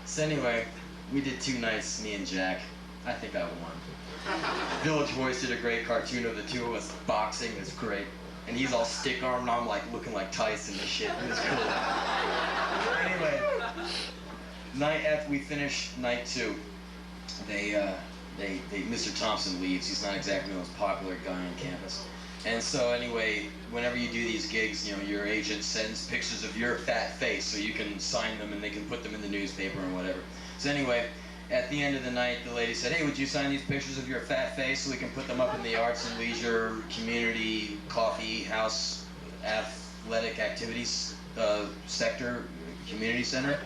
So anyway, we did 2 nights, me and Jack. I think I won. Village Boys did a great cartoon of the two of us boxing. It's great. And he's all stick-armed, and I'm like looking like Tyson and shit. It was cool. Anyway, night after we finished night 2, Mr. Thompson leaves. He's not exactly the most popular guy on campus. And so anyway, whenever you do these gigs, you know, your agent sends pictures of your fat face so you can sign them and they can put them in the newspaper or whatever. So anyway, at the end of the night, the lady said, hey, would you sign these pictures of your fat face so we can put them up in the arts and leisure, community, coffee, house, athletic activities sector, community center?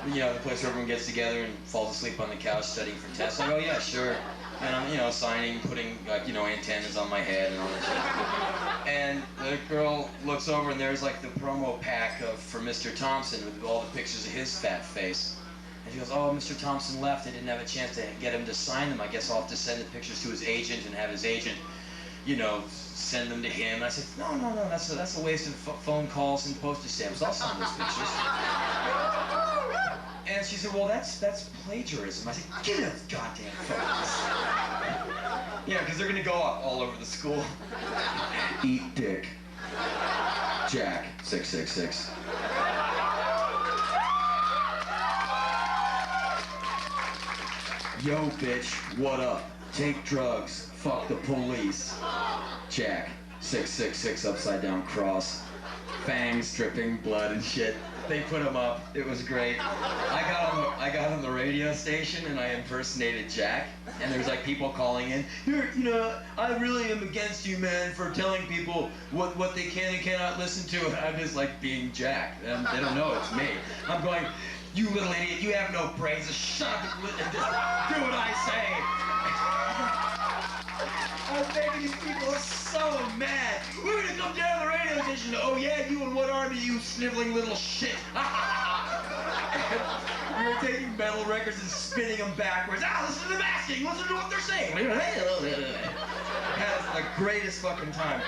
You know, the place where everyone gets together and falls asleep on the couch studying for tests. I go, yeah, sure. And I'm, you know, signing, putting, like, you know, antennas on my head and all that shit. And the girl looks over and there's like the promo pack for Mr. Thompson with all the pictures of his fat face. And she goes, oh, Mr. Thompson left. I didn't have a chance to get him to sign them. I guess I'll have to send the pictures to his agent and have his agent, you know, send them to him. And I said, no, that's a waste of phone calls and postage stamps. I'll sign those pictures. And she said, well, that's plagiarism. I said, give me those goddamn photos. Yeah, because they're going to go up all over the school. Eat dick. Jack, 666. Yo, bitch, what up? Take drugs. Fuck the police. Jack, 666 upside down cross. Fangs dripping blood and shit. They put him up. It was great. I got on the radio station and I impersonated Jack. And there's like people calling in. You know, I really am against you, man, for telling people what they can and cannot listen to. And I'm just like being Jack. And they don't know it's me. I'm going, you little idiot, you have no brains. Just shut up and just do what I say. I was making these people so mad. We're gonna come down to the radio station. Oh yeah, you in what army, you sniveling little shit? We were taking metal records and spinning them backwards. Listen to them asking. Listen to what they're saying. Had the greatest fucking time.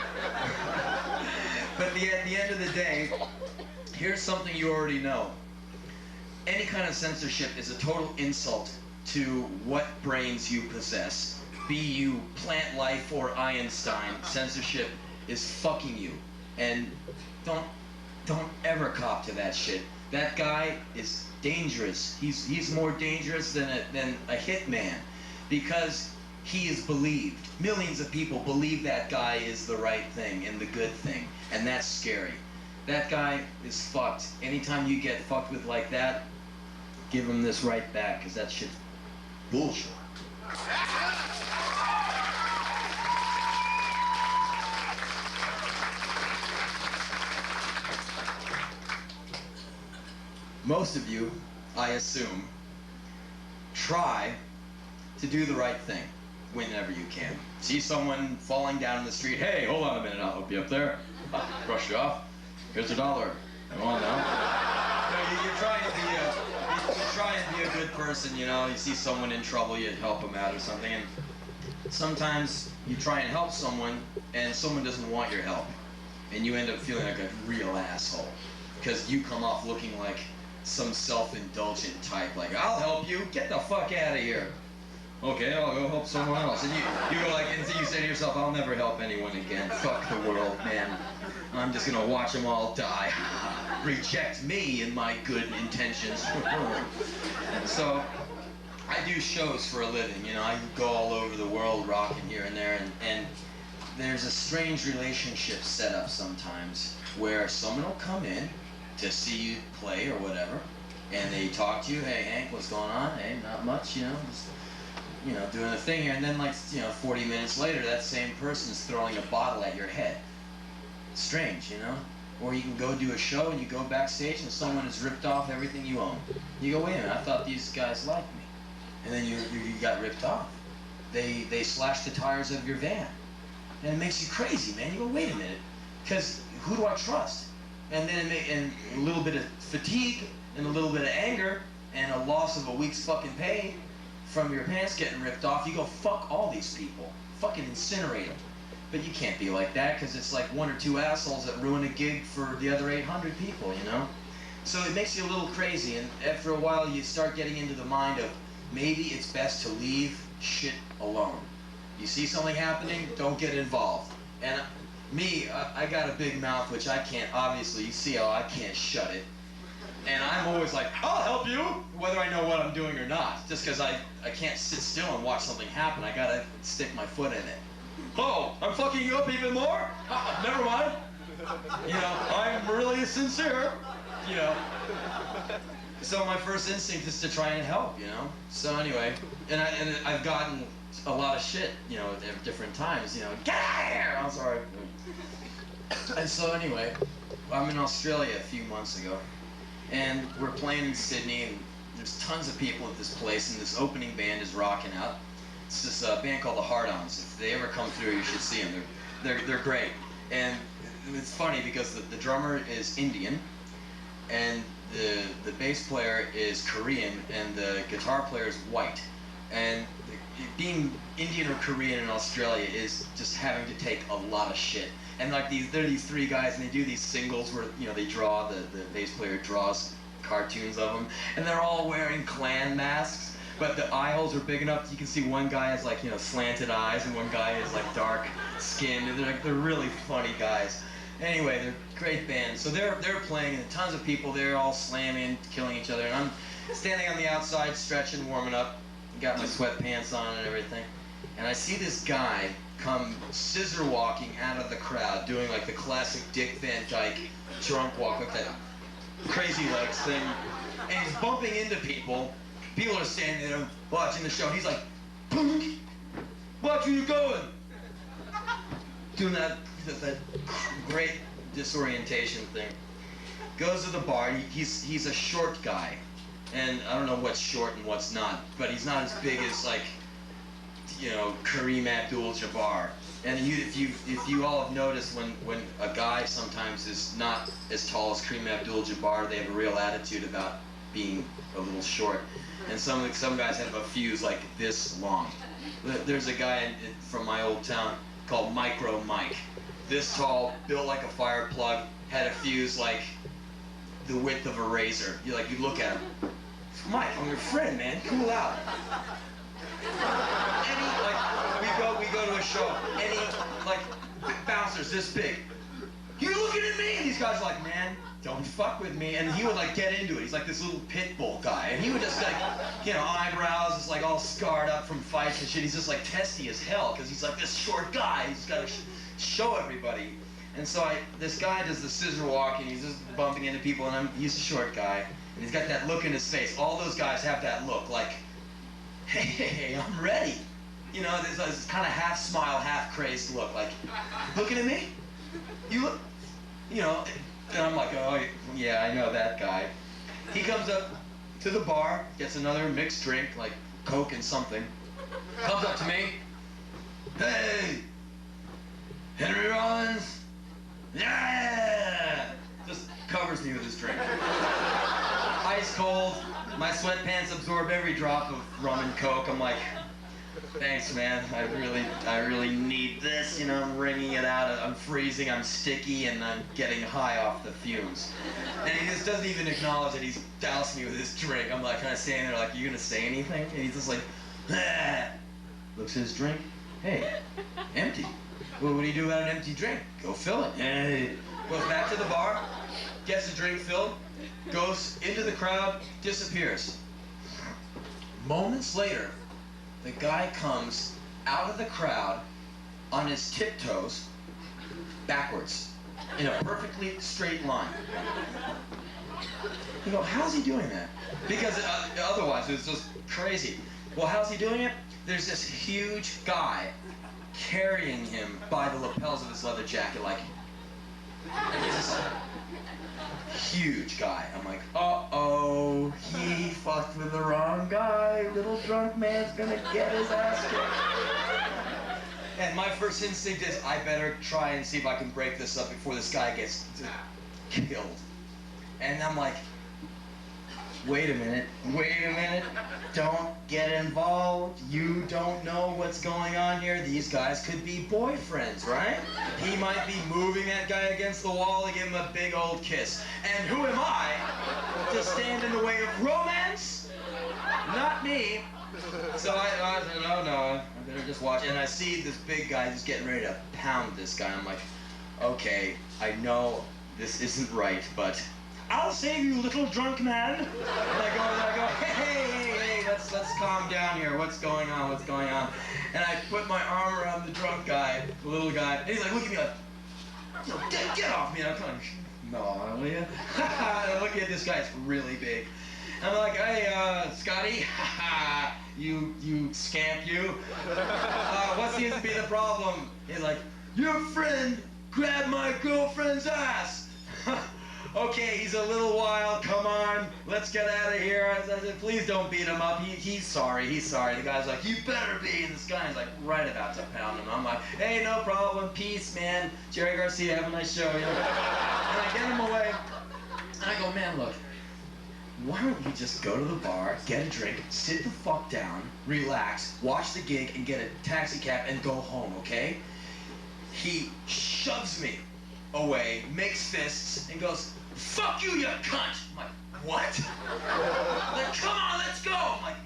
But at the end of the day, here's something you already know. Any kind of censorship is a total insult to what brains you possess. Be you Plant Life or Einstein, censorship is fucking you. And don't ever cop to that shit. That guy is dangerous. He's more dangerous than a hitman because he is believed. Millions of people believe that guy is the right thing and the good thing, and that's scary. That guy is fucked. Anytime you get fucked with like that, give him this right back, because that shit's bullshit. Most of you, I assume, try to do the right thing whenever you can. See someone falling down in the street, hey, hold on a minute, I'll be up there. Brush you off. Here's $1. Come on now. You're trying to be a good person, you know. You see someone in trouble, you help them out or something. And sometimes you try and help someone, and someone doesn't want your help. And you end up feeling like a real asshole. Because you come off looking like some self-indulgent type, like, I'll help you, get the fuck out of here. Okay, I'll go help someone else. And you go like, and you say to yourself, I'll never help anyone again. Fuck the world, man. I'm just gonna watch them all die. Reject me and my good intentions. So, I do shows for a living, you know. I go all over the world rocking here and there, and there's a strange relationship set up sometimes where someone will come in to see you play or whatever, and they talk to you, hey Hank, what's going on? Hey, not much, you know, just, you know, doing a thing here, and then like, you know, 40 minutes later, that same person's throwing a bottle at your head. Strange, you know? Or you can go do a show and you go backstage and someone has ripped off everything you own. You go, wait a minute, I thought these guys liked me. And then you got ripped off. They slashed the tires of your van. And it makes you crazy, man. You go, wait a minute, because who do I trust? And then and a little bit of fatigue, and a little bit of anger, and a loss of a week's fucking pay from your pants getting ripped off. You go, fuck all these people. Fucking incinerate them. But you can't be like that, because it's like 1 or 2 assholes that ruin a gig for the other 800 people, you know? So it makes you a little crazy, and after a while you start getting into the mind of maybe it's best to leave shit alone. You see something happening, don't get involved. And me, I got a big mouth, which I can't, obviously, you see how I can't shut it. And I'm always like, I'll help you, whether I know what I'm doing or not. Just because I can't sit still and watch something happen. I gotta stick my foot in it. Oh, I'm fucking you up even more? Never mind. You know, I'm really sincere. You know. So my first instinct is to try and help, you know. So anyway, and I've gotten a lot of shit, you know, at different times, you know. Get out of here! I'm sorry. And so anyway, I'm in Australia a few months ago, and we're playing in Sydney, and there's tons of people at this place, and this opening band is rocking out. It's this band called the Hard-Ons. If they ever come through, you should see them. They're great. And it's funny because the drummer is Indian, and the bass player is Korean, and the guitar player is white. And being Indian or Korean in Australia is just having to take a lot of shit. And like there are these three guys, and they do these singles where, you know, they draw, the bass player draws cartoons of them, and they're all wearing clan masks, but the eye holes are big enough that you can see one guy has, like, you know, slanted eyes, and one guy has like dark skin, and they're really funny guys. Anyway, they're a great band. So they're playing, and tons of people there, all slamming, killing each other, and I'm standing on the outside, stretching, warming up, got my sweatpants on and everything, and I see this guy come scissor walking out of the crowd, doing like the classic Dick Van Dyke drunk walk with that crazy legs thing, and he's bumping into people. People are standing there watching the show, and he's like, "Punk, watch where you going," doing that great disorientation thing. Goes to the bar. He's a short guy, and I don't know what's short and what's not, but he's not as big as, like, you know, Kareem Abdul-Jabbar. And if you all have noticed, when a guy sometimes is not as tall as Kareem Abdul-Jabbar, they have a real attitude about being a little short. And some guys have a fuse like this long. There's a guy from my old town called Micro Mike. This tall, built like a fire plug, had a fuse like the width of a razor. You look at him, Mike, I'm your friend, man. Cool out. We go to a show, any bouncers this big. You looking at me? And these guys are like, man, don't fuck with me. And he would get into it. He's like this little pit bull guy, and he would just eyebrows, just all scarred up from fights and shit. He's just testy as hell because he's like this short guy. He's got to show everybody. And so this guy does the scissor walk, and he's just bumping into people, and he's a short guy, and he's got that look in his face. All those guys have that look, like, hey, I'm ready. You know, there's this kind of half smile, half crazed look, like, looking at me? You look, you know, and I'm like, oh, yeah, I know that guy. He comes up to the bar, gets another mixed drink, like Coke and something, comes up to me, hey, Henry Rollins? Yeah! Just covers me with his drink. Ice cold, my sweatpants absorb every drop of rum and Coke. I'm like, thanks, man. I really need this. You know, I'm wringing it out. I'm freezing. I'm sticky, and I'm getting high off the fumes. And he just doesn't even acknowledge that he's doused me with his drink. I'm like, kind of standing there, like, you gonna say anything? And he's just like, ah. Looks at his drink. Hey, empty. Well, what do you do about an empty drink? Go fill it. Hey. Goes back to the bar, gets the drink filled, goes into the crowd, disappears. Moments later, the guy comes out of the crowd on his tiptoes, backwards, in a perfectly straight line. You go, how's he doing that? Because otherwise it's just crazy. Well, how's he doing it? There's this huge guy carrying him by the lapels of his leather jacket, like, and he's just huge guy. I'm like, uh-oh, he fucked with the wrong guy. Little drunk man's gonna get his ass kicked. And my first instinct is, I better try and see if I can break this up before this guy gets killed. And I'm like, wait a minute, don't get involved. You don't know what's going on here. These guys could be boyfriends, right? He might be moving that guy against the wall to give him a big old kiss. And who am I to stand in the way of romance? Not me. So I said, no, I better just watch. And I see this big guy just getting ready to pound this guy. I'm like, okay, I know this isn't right, but I'll save you, little drunk man. And I go, hey, let's calm down here. What's going on? And I put my arm around the drunk guy, the little guy, and he's like, look at me like, no, get off me. And I'm kind of, no, will you? And I look at this guy, it's really big. And I'm like, hey, Scotty, you scamp, you. What seems to be the problem? He's like, your friend grabbed my girlfriend's ass. Okay, he's a little wild, come on, let's get out of here. I said, please don't beat him up, he's sorry. The guy's like, you better be, and this guy's like right about to pound him. I'm like, hey, no problem, peace, man. Jerry Garcia, have a nice show, you know? And I get him away, and I go, man, look, why don't you just go to the bar, get a drink, sit the fuck down, relax, watch the gig, and get a taxi cab and go home, okay? He shoves me away, makes fists, and goes, fuck you, you cunt! I'm like, what? Like, come on, let's go! I'm like,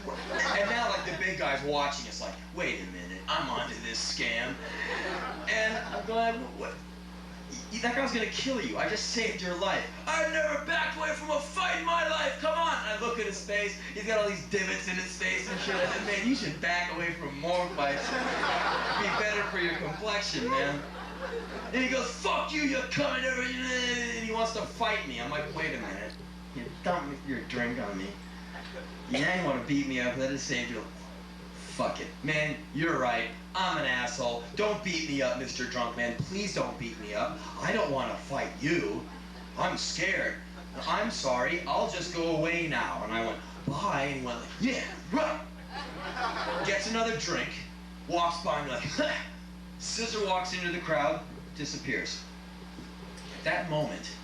what? And now, like, the big guy's watching us like, wait a minute, I'm onto this scam. And I'm going, what? That guy's gonna kill you. I just saved your life. I've never backed away from a fight in my life. Come on. And I look at his face. He's got all these divots in his face and shit. I said, man, you should back away from more fights. It'd be better for your complexion, man. And he goes, fuck you, you cunt. And he wants to fight me. I'm like, wait a minute. You dumped your drink on me. You ain't want to beat me up. That just saved your life. Fuck it. Man, you're right. I'm an asshole. Don't beat me up, Mr. Drunk Man. Please don't beat me up. I don't want to fight you. I'm scared. I'm sorry. I'll just go away now. And I went, bye. And he went like, yeah, right. Gets another drink. Walks by me like, Scissor walks into the crowd. Disappears. At that moment,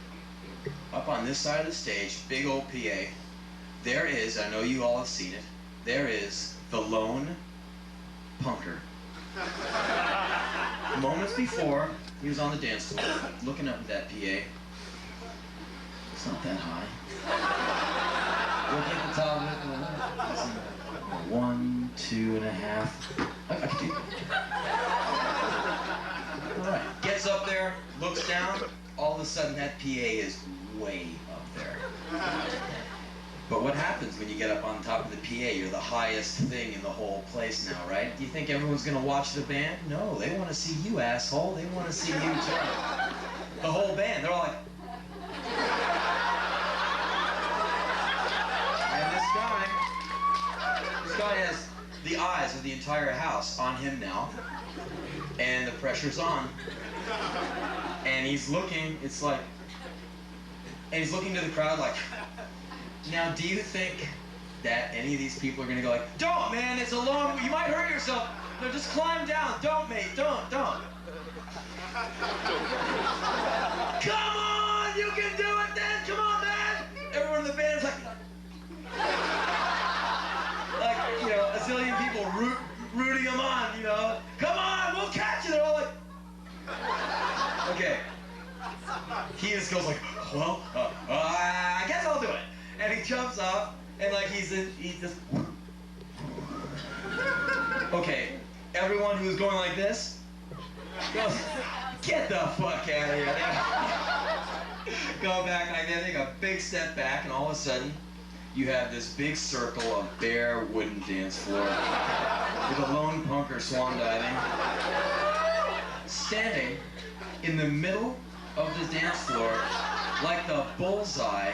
up on this side of the stage, big old PA, there is, I know you all have seen it, there is the lone punker. Moments before, he was on the dance floor, looking up at that PA. It's not that high. Looking at the top of it. 1, 2.5. I can do that. Alright. Gets up there, looks down, all of a sudden that PA is way up there. But what happens when you get up on top of the PA? You're the highest thing in the whole place now, right? Do you think everyone's gonna watch the band? No, they want to see you, asshole. They want to see you too. The whole band, they're all like... And this guy has the eyes of the entire house on him now. And the pressure's on. And he's looking, it's like... And he's looking to the crowd like... Now, do you think that any of these people are going to go like, don't, man, it's a long, you might hurt yourself. No, just climb down. Don't, mate, don't. Come on, you can do it then. Come on, man. Everyone in the band's like, you know, a zillion people rooting him on, you know. Come on, we'll catch you. They're all like, okay. He just goes like, well, I guess I'll do it. And he jumps off, and like he's just... Okay, everyone who's going like this, goes, get the fuck out of here. Go back like that, take a big step back, and all of a sudden, you have this big circle of bare wooden dance floor with a lone punker swan diving, standing in the middle of the dance floor like the bullseye